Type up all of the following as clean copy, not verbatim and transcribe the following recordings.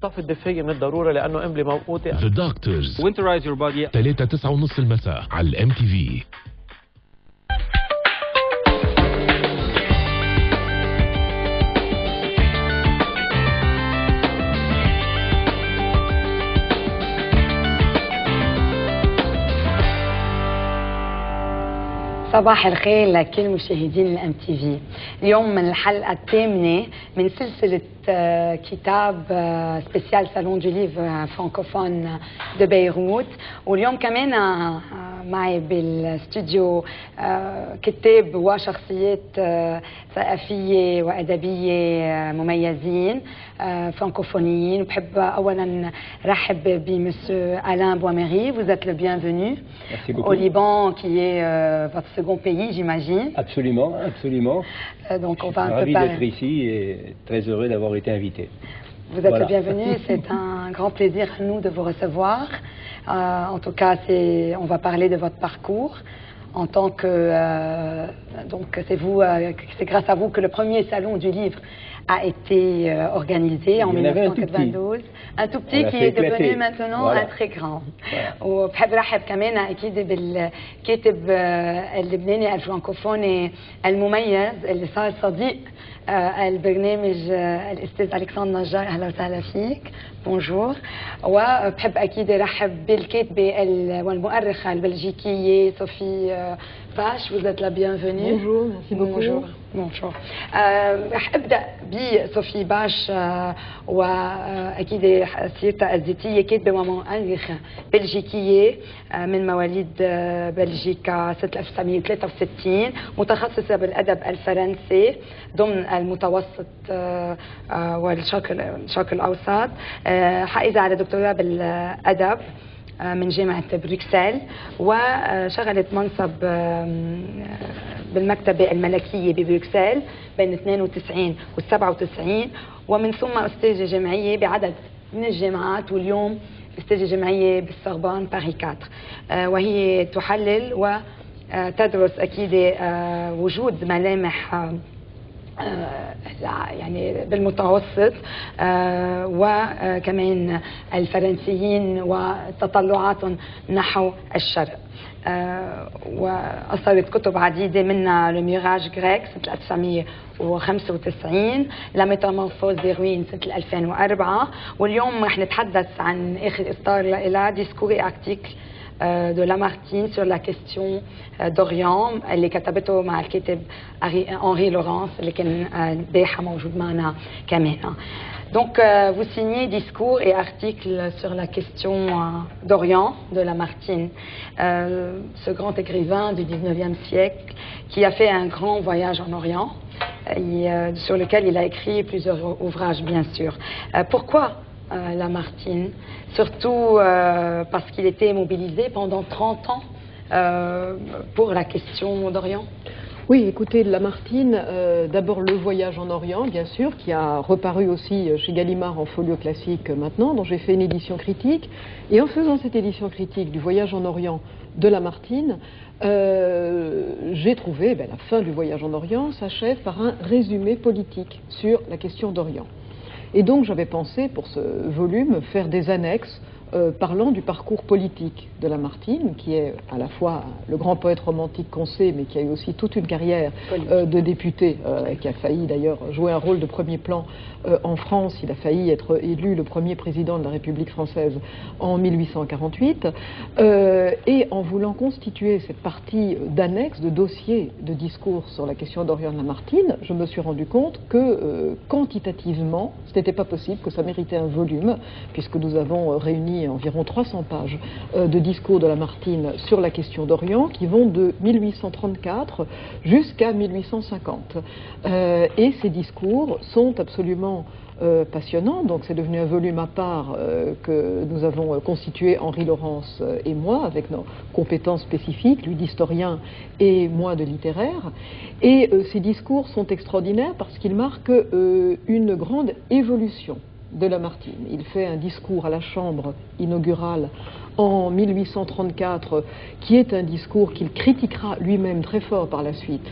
الطف الدفاية من الضرورة لأنه قنبلة موقوتة. The Doctors Winterize your body 3-9:30 المساء على الMTV. صباح الخير لكل مشاهدين الام تي في. اليوم من الحلقه الثامنه من سلسله كتاب سبيسيال صالون دو ليفر فرانكوفون دو بيروت، واليوم كمان معي بالاستوديو كتاب وشخصيات ثقافيه وادبيه مميزين فرانكوفونيين. وبحب اولا رحب بمسيو Alain Boisméry. Vous êtes le bienvenu au Liban, qui est votre second pays, j'imagine. Absolument, absolument. Donc on Je va suis un peu ravi parler. d'être ici et très heureux d'avoir été invité. Vous êtes Voilà. le bienvenu. C'est un grand plaisir à nous de vous recevoir. En tout cas, on va parler de votre parcours. En tant que donc c'est grâce à vous que le premier salon du livre a été organisé en 1992. Un tout petit qui est devenu maintenant un très grand. وبحب رحب كمان اكيد بالكاتب اللبناني الفرانكوفوني المميز اللي صار صديق البرنامج الاستاذ الكسندر نجار. اهلا وسهلا فيك. بونجور. وبحب اكيد ارحب بالكاتبه والمؤرخه البلجيكيه صوفي باش. Vous êtes la bienvenue. Bonjour, merci beaucoup. Bonjour. Bonjour. رح ابدا بصوفي باش واكيد سيرتها الذاتيه. كاتبه ومؤرخه بلجيكيه من مواليد بلجيكا سنه 1963، متخصصه بالادب الفرنسي ضمن المتوسط والشرق الاوسط، حائزه على دكتوراه بالادب من جامعة بروكسل، وشغلت منصب بالمكتبة الملكية ببروكسل بين 92 و 97، ومن ثم أستاذة جامعية بعدد من الجامعات، واليوم أستاذة جامعية بالسوربون باري 4. وهي تحلل وتدرس أكيد وجود ملامح يعني بالمتوسط وكمان الفرنسيين وتطلعاتهم نحو الشرق. وأصدرت كتب عديدة منها لو ميراج غريك سنة 1995، لا ميتامورفوز دي روين سنة 2004، واليوم رح نتحدث عن آخر إصدار لها ديسكور et article de Lamartine sur la question d'Orient اللي كتبته مع الكاتب Henri Laurence اللي كان البارحة موجود معنا كمان. Donc vous signez discours et articles sur la question d'Orient de Lamartine, ce grand écrivain du 19e siècle qui a fait un grand voyage en Orient sur lequel il a écrit plusieurs ouvrages bien sûr. Pourquoi Lamartine? Surtout parce qu'il était mobilisé pendant 30 ans pour la question d'Orient. Oui, écoutez, Lamartine, d'abord le voyage en Orient, bien sûr, qui a reparu aussi chez Gallimard en folio classique maintenant, dont j'ai fait une édition critique. Et en faisant cette édition critique du voyage en Orient de Lamartine, j'ai trouvé la fin du voyage en Orient s'achève par un résumé politique sur la question d'Orient. Et donc j'avais pensé pour ce volume faire des annexes parlant du parcours politique de Lamartine, qui est à la fois le grand poète romantique qu'on sait, mais qui a eu aussi toute une carrière de député, qui a failli d'ailleurs jouer un rôle de premier plan en France. Il a failli être élu le premier président de la République française en 1848. Et en voulant constituer cette partie d'annexe, de dossier de discours sur la question d'Orient de Lamartine, je me suis rendu compte que quantitativement, ce n'était pas possible, que ça méritait un volume, puisque nous avons réuni environ 300 pages de discours de Lamartine sur la question d'Orient qui vont de 1834 jusqu'à 1850. Et ces discours sont absolument passionnants, donc c'est devenu un volume à part que nous avons constitué Henri Laurence et moi, avec nos compétences spécifiques, lui d'historien et moi de littéraire. Et ces discours sont extraordinaires parce qu'ils marquent une grande évolution de Lamartine. Il fait un discours à la Chambre inaugurale en 1834, qui est un discours qu'il critiquera lui-même très fort par la suite,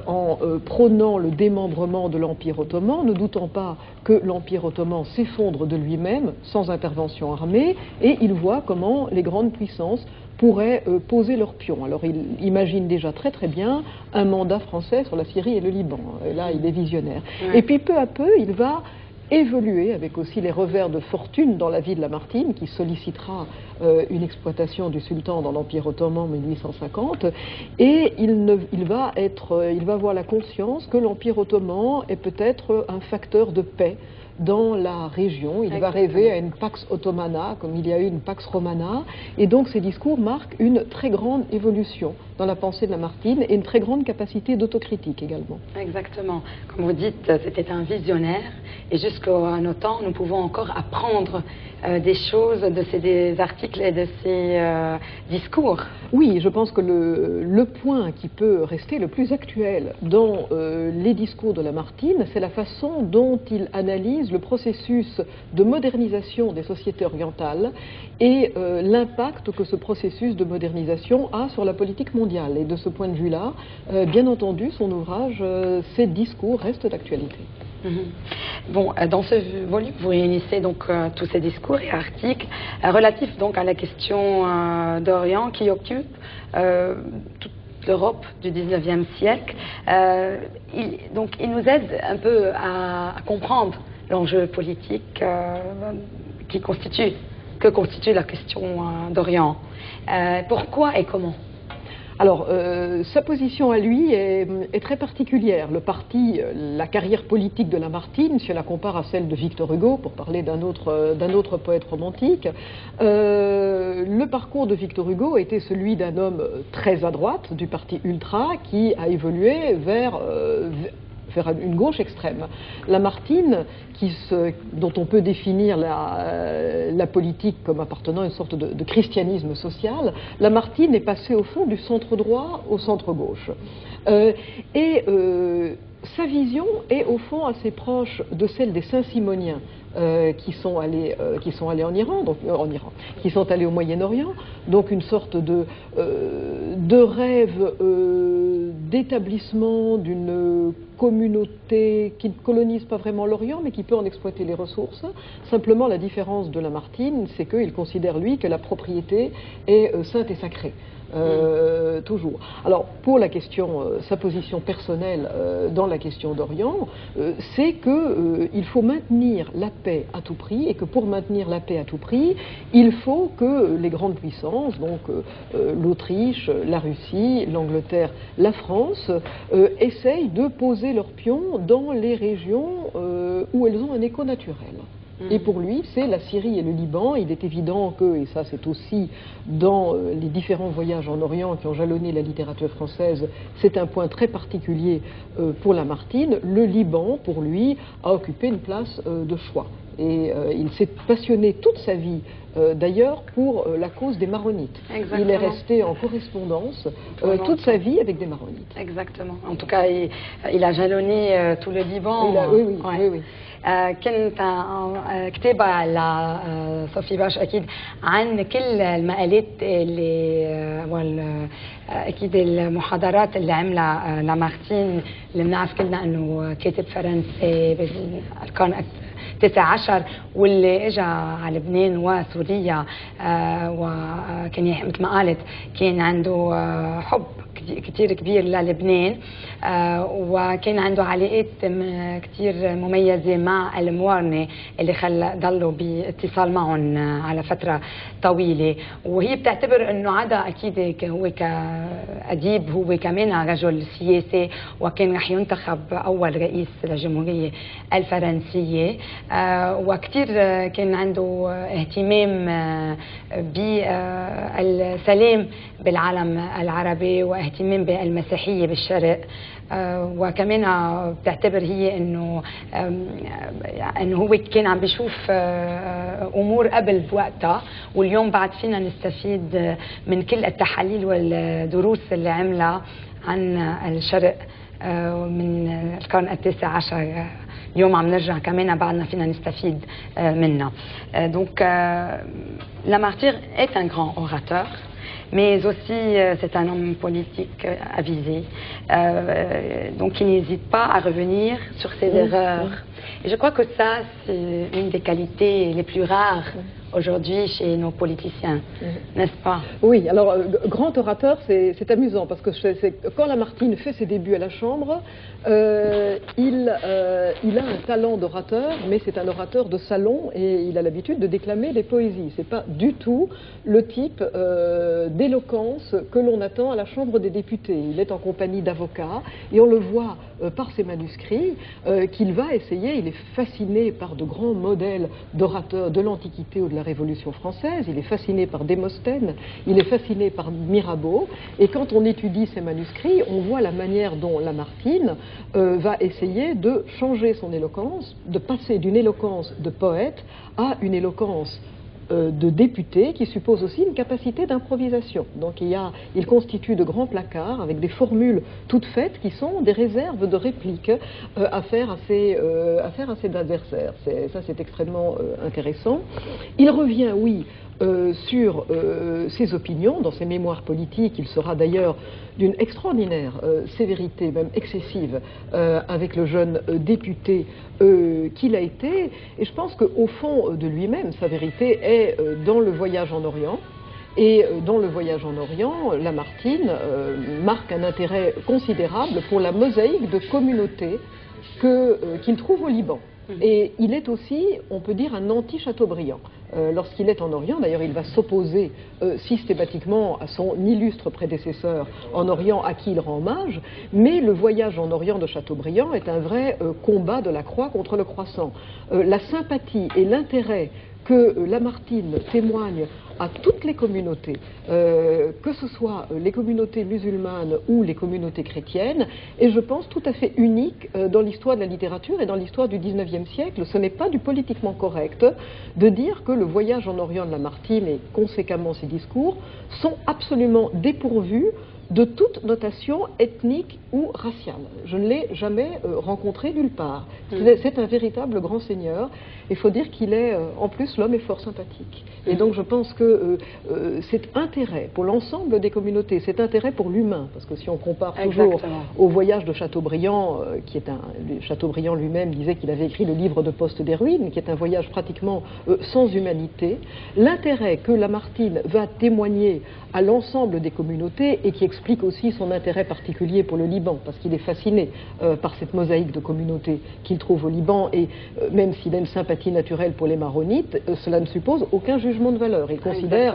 en prônant le démembrement de l'Empire ottoman, ne doutant pas que l'Empire ottoman s'effondre de lui-même sans intervention armée, et il voit comment les grandes puissances pourraient poser leur pion. Alors il imagine déjà très très bien un mandat français sur la Syrie et le Liban. Et là, il est visionnaire. Ouais. Et puis peu à peu, il va évoluer avec aussi les revers de fortune dans la vie de Lamartine, qui sollicitera une exploitation du sultan dans l'Empire ottoman en 1850, et il va avoir la conscience que l'Empire ottoman est peut-être un facteur de paix dans la région. Il va rêver à une Pax Ottomana, comme il y a eu une Pax Romana, et donc ces discours marquent une très grande évolution dans la pensée de Lamartine et une très grande capacité d'autocritique également. Exactement. Comme vous dites, c'était un visionnaire, et jusqu'à nos temps, nous pouvons encore apprendre des choses de ces articles et de ces discours. Oui, je pense que le point qui peut rester le plus actuel dans les discours de Lamartine, c'est la façon dont il analyse le processus de modernisation des sociétés orientales et l'impact que ce processus de modernisation a sur la politique mondiale. Et de ce point de vue-là, bien entendu, son ouvrage, ses discours restent d'actualité. Bon, dans ce volume, vous réunissez donc tous ces discours et articles relatifs donc à la question d'Orient qui occupe toute l'Europe du 19e siècle. Il nous aide un peu à comprendre l'enjeu politique que constitue la question d'Orient. Pourquoi et comment? Alors, sa position à lui est très particulière. La carrière politique de Lamartine, si on la compare à celle de Victor Hugo, pour parler d'un autre poète romantique, le parcours de Victor Hugo était celui d'un homme très à droite du parti ultra qui a évolué vers une gauche extrême. Lamartine, dont on peut définir la politique comme appartenant à une sorte de christianisme social, Lamartine est passé au fond du centre droit au centre gauche. Sa vision est au fond assez proche de celle des Saint-Simoniens qui sont allés en Iran, qui sont allés au Moyen-Orient, donc une sorte de rêve d'établissement d'une communauté qui ne colonise pas vraiment l'Orient, mais qui peut en exploiter les ressources. Simplement, la différence de Lamartine, c'est qu'il considère, lui, que la propriété est sainte et sacrée. Toujours. Alors, pour la question, sa position personnelle dans la question d'Orient, c'est qu'il faut maintenir la paix à tout prix, et que pour maintenir la paix à tout prix, il faut que les grandes puissances, donc l'Autriche, la Russie, l'Angleterre, la France, essayent de poser leurs pions dans les régions où elles ont un écho naturel. Et pour lui, c'est la Syrie et le Liban. Il est évident que, et ça c'est aussi dans les différents voyages en Orient qui ont jalonné la littérature française, c'est un point très particulier pour Lamartine. Le Liban, pour lui, a occupé une place de choix. Et il s'est passionné toute sa vie, d'ailleurs, pour la cause des Maronites. Exactement. Il est resté en correspondance toute sa vie avec des Maronites. Exactement. En tout cas, il a jalonné tout le Liban. Oui. كنت كتابة لصوفي باش أكيد عن كل المقالات اللي أكيد المحاضرات اللي عملها لامارتين، اللي بنعرف كلنا أنه كاتب فرنسي بالقرن ال19 واللي اجى على لبنان وسوريا، وكان مثل ما قالت كان عنده حب كتير كبير للبنان، وكان عنده علاقات كتير مميزة مع الموارنة اللي ضلوا باتصال معهم على فترة طويلة. وهي بتعتبر انه عدا اكيد هو كأديب هو كمان رجل سياسي، وكان رح ينتخب اول رئيس للجمهورية الفرنسية، وكتير كان عنده اهتمام بالسلام بالعالم العربي واهتمام الاهتمام بالمسيحية بالشرق، وكمان بتعتبر هي انه هو كان عم بيشوف امور قبل بوقتها، واليوم بعد فينا نستفيد من كل التحاليل والدروس اللي عملها عن الشرق من القرن التاسع عشر. اليوم عم نرجع كمان بعدنا فينا نستفيد منها. Donc Lamartine est un grand orateur, mais aussi c'est un homme politique avisé. Donc il n'hésite pas à revenir sur ses erreurs. Et je crois que ça, c'est une des qualités les plus rares aujourd'hui chez nos politiciens, n'est-ce pas? Oui, alors grand orateur, c'est amusant parce que quand Lamartine fait ses débuts à la Chambre, il a un talent d'orateur, mais c'est un orateur de salon et il a l'habitude de déclamer des poésies. C'est pas du tout le type d'éloquence que l'on attend à la Chambre des députés. Il est en compagnie d'avocats et on le voit par ses manuscrits qu'il va essayer. Il est fasciné par de grands modèles d'orateurs de l'Antiquité ou de la Révolution française, il est fasciné par Démosthène, il est fasciné par Mirabeau, et quand on étudie ces manuscrits, on voit la manière dont Lamartine va essayer de changer son éloquence, de passer d'une éloquence de poète à une éloquence de député qui suppose aussi une capacité d'improvisation. Donc il constitue de grands placards avec des formules toutes faites qui sont des réserves de répliques à faire à ses adversaires. Ça c'est extrêmement intéressant. Il revient, oui, sur ses opinions dans ses mémoires politiques. Il sera d'ailleurs d'une extraordinaire sévérité, même excessive, avec le jeune député qu'il a été. Et je pense qu'au fond de lui-même, sa vérité est dans le voyage en Orient. Et dans le voyage en Orient, Lamartine marque un intérêt considérable pour la mosaïque de communautés qu'il trouve au Liban. Et il est aussi, on peut dire, un anti-Chateaubriand. Lorsqu'il est en Orient, d'ailleurs, il va s'opposer systématiquement à son illustre prédécesseur en Orient, à qui il rend hommage, mais le voyage en Orient de Chateaubriand est un vrai combat de la croix contre le croissant. La sympathie et l'intérêt que Lamartine témoigne à toutes les communautés, que ce soit les communautés musulmanes ou les communautés chrétiennes, et je pense tout à fait unique dans l'histoire de la littérature et dans l'histoire du XIXe siècle. Ce n'est pas du politiquement correct de dire que le voyage en Orient de Lamartine et conséquemment ses discours sont absolument dépourvus de toute notation ethnique ou raciale. Je ne l'ai jamais rencontré nulle part. C'est un véritable grand seigneur. Il faut dire qu'il est, en plus, l'homme est fort sympathique. Et donc je pense que cet intérêt pour l'ensemble des communautés, cet intérêt pour l'humain, parce que si on compare toujours au voyage de Chateaubriand, Chateaubriand lui-même disait qu'il avait écrit le livre de Poste des Ruines, qui est un voyage pratiquement sans humanité, l'intérêt que Lamartine va témoigner à l'ensemble des communautés et qui explique aussi son intérêt particulier pour le Liban, parce qu'il est fasciné par cette mosaïque de communautés qu'il trouve au Liban, et même s'il a une sympathie naturelle pour les maronites, cela ne suppose aucun jugement de valeur. Il considère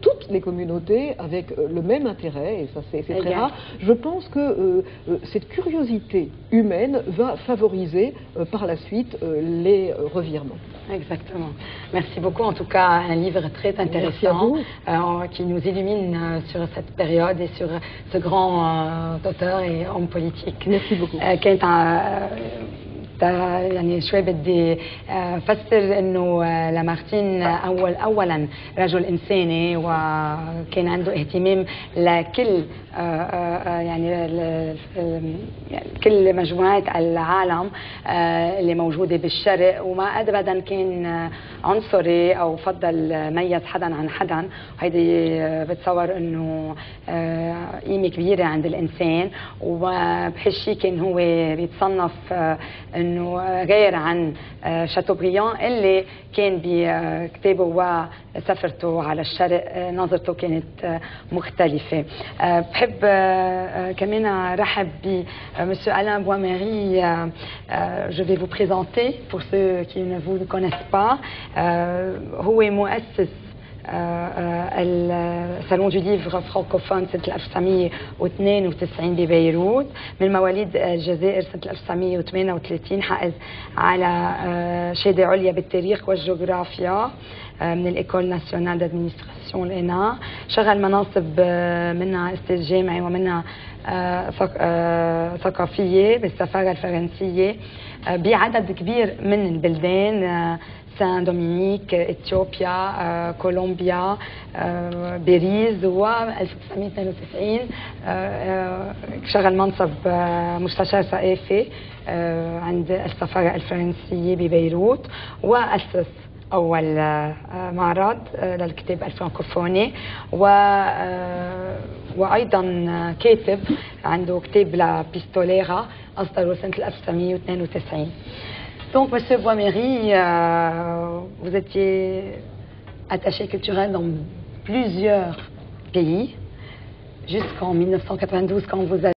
toutes les communautés avec le même intérêt, et ça c'est très rare. Je pense que cette curiosité humaine va favoriser par la suite les revirements. Exactement. Merci beaucoup. En tout cas, un livre très intéressant qui nous illumine sur cette période et sur ce grand auteur et homme politique. Merci beaucoup. يعني شوي بدي أفسر إنه لامارتين أولا رجل إنساني وكان عنده اهتمام لكل يعني كل مجموعات العالم اللي موجودة بالشرق، وما أبدا كان عنصري أو فضل ميز حدا عن حدا. وهيدي بتصور إنه قيمة كبيرة عند الإنسان، وبهالشي كان هو بيتصنف انه غير عن شاتوبريان اللي كان بكتابه وسفرته على الشرق نظرته كانت مختلفة. بحب كمان رحب بمسيو Alain Boismarie. Je vais vous présenter pour ceux qui ne vous connaissent pas. هو مؤسس الصالون دو ليفر فرانكوفون سنة 1992 ببيروت. من مواليد الجزائر سنة 1938 حائز على شهادة عليا بالتاريخ والجغرافيا من الإيكول ناسيونال دادمينستراسيون الإنا. شغل مناصب منها أستاذ جامعي ومنها ثقافية بالسفارة الفرنسية بعدد كبير من البلدان، سان دومينيك، إثيوبيا، كولومبيا، باريس. و 1992 شغل منصب مستشار ثقافي عند السفارة الفرنسية ببيروت، وأسس أول معرض للكتاب الفرنكوفوني، وأيضا كاتب عنده كتاب لا بيستوليرا أصدره سنة 1992. Donc, Monsieur Boisméry, vous étiez attaché culturel dans plusieurs pays jusqu'en 1992 quand vous avez